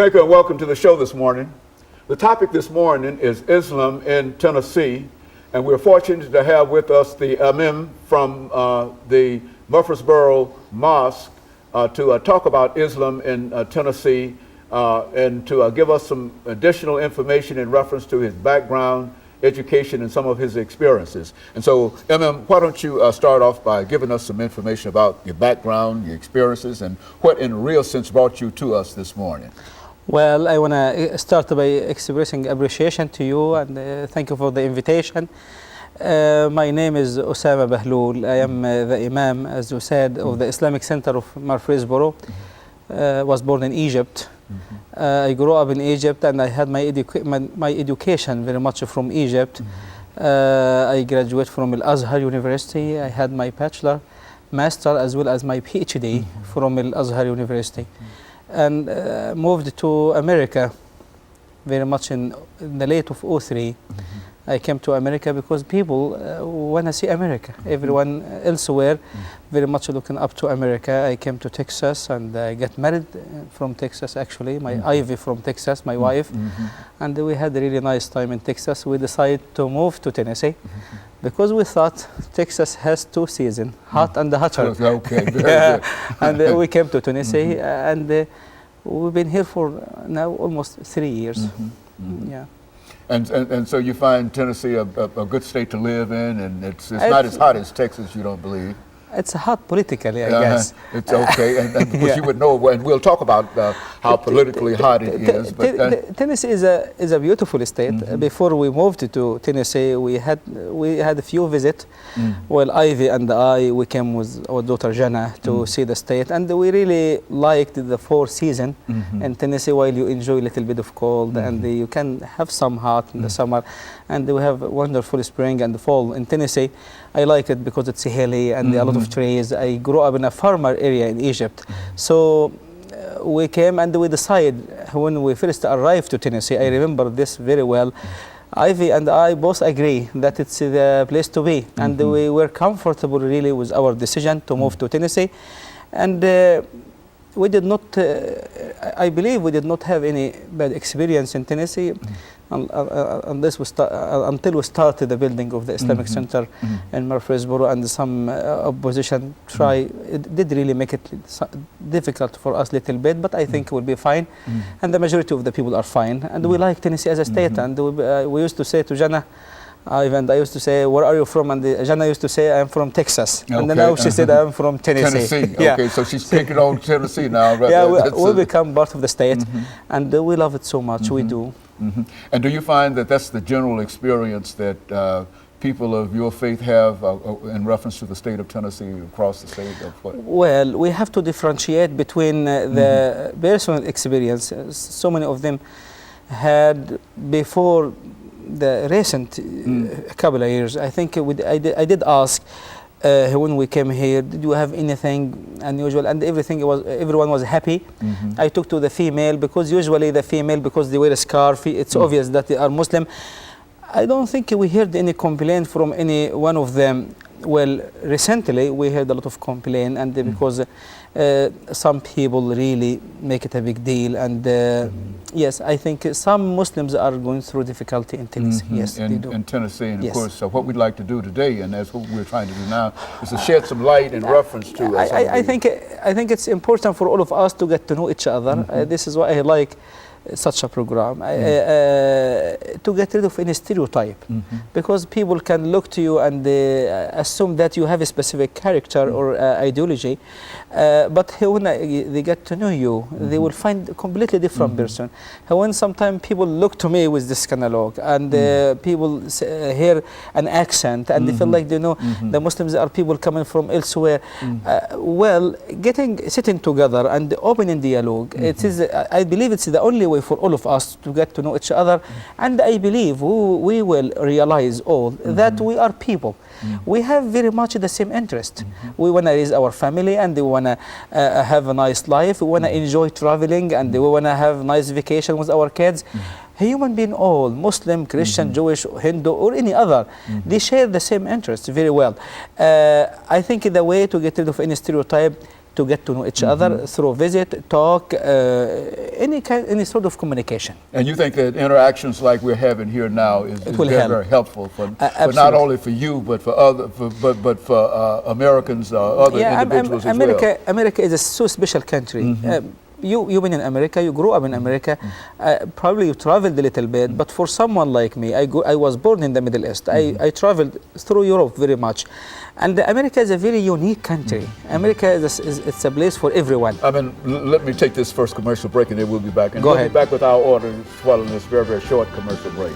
Thank you and welcome to the show this morning. The topic this morning is Islam in Tennessee, and we're fortunate to have with us the Imam from the Murfreesboro Mosque to talk about Islam in Tennessee and to give us some additional information in reference to his background, education, and some of his experiences. And so, Imam, why don't you start off by giving us some information about your background, your experiences, and what in a real sense brought you to us this morning? Well, I want to start by expressing appreciation to you and thank you for the invitation. My name is Hosama1. I am the Imam, as you said, of the Islamic Center of Murfreesboro. Was born in Egypt. I grew up in Egypt and I had my education very much from Egypt. I graduated from Al-Azhar University. I had my bachelor, master, as well as my PhD from Al-Azhar University. And moved to America very much in the late of '03. I came to America because people want to see America. Everyone elsewhere very much looking up to America. I came to Texas and I got married from Texas actually. My Ivy from Texas, my wife. And we had a really nice time in Texas. We decided to move to Tennessee because we thought Texas has two seasons, hot and hotter. Okay, very good. And we came to Tennessee and we've been here for now almost 3 years. Yeah. And so you find Tennessee a good state to live in, and it's not as hot as Texas, you don't believe? It's hot politically, I guess. It's okay, and because you would know, and we'll talk about how politically hot it is. But Tennessee is a beautiful state. Before we moved to Tennessee, we had a few visits. Well, Ivy and we came with our daughter Jana to see the state, and we really liked the 4 seasons in Tennessee. While you enjoy a little bit of cold, and you can have some hot in the summer, and we have wonderful spring and fall in Tennessee. I like it because it's hilly and a lot of trees. I grew up in a farmer area in Egypt. So we came and we decided when we first arrived to Tennessee, I remember this very well, Ivy and I both agree that it's the place to be. And we were comfortable really with our decision to move to Tennessee. And we did not, I believe we did not have any bad experience in Tennessee until we started the building of the Islamic Center in Murfreesboro, and some opposition it did really make it difficult for us a little bit, but I think we'll be fine. And the majority of the people are fine. And we like Tennessee as a state. And we used to say to Jana, I used to say, where are you from? And Jana used to say, I'm from Texas. Okay. And then now she said, I'm from Tennessee. Yeah. Okay, so she's taking on Tennessee now. Right? Yeah, we become part of the state, and we love it so much, we do. And do you find that that's the general experience that people of your faith have in reference to the state of Tennessee, across the state? Well, we have to differentiate between the personal experience. So many of them had before the recent couple of years. I think I did ask when we came here, did you have anything unusual? And everyone was happy. I talked to the female, because usually the female, because they wear a scarf, it's obvious that they are Muslim. I don't think we heard any complaint from any one of them. Well, recently we heard a lot of complaint, and because some people really make it a big deal. And yes, I think some Muslims are going through difficulty in Tennessee. Yes, they do. In Tennessee, and of course, what we'd like to do today, and that's what we're trying to do now, is to shed some light in reference to. I think it's important for all of us to get to know each other. This is why I like such a program, to get rid of any stereotype, because people can look to you and assume that you have a specific character or ideology, but when they get to know you, they will find a completely different person. When sometimes people look to me with this kind of look, and people hear an accent, and they feel like they know the Muslims are people coming from elsewhere. Well, sitting together and opening dialogue, it is, I believe it's the only way for all of us to get to know each other, and I believe we will realize all that we are people. We have very much the same interest. We want to raise our family, and we want to have a nice life. We want to enjoy traveling, and we want to have nice vacation with our kids. Human being, all Muslim, Christian, Jewish, Hindu, or any other, they share the same interests very well. I think the way to get rid of any stereotype, to get to know each other through visit, talk, any sort of communication. And you think that interactions like we're having here now is will very, help. very helpful for not Absolutely. only for you, but for other, but for Americans, other individuals as well. America is a so special country. You've been in America, you grew up in America, probably you traveled a little bit, but for someone like me, I was born in the Middle East. I traveled through Europe very much. And America is a very unique country. America it's a place for everyone. I mean, let me take this first commercial break and then we'll be back. And Go we'll ahead. be back with our order following this very, very short commercial break.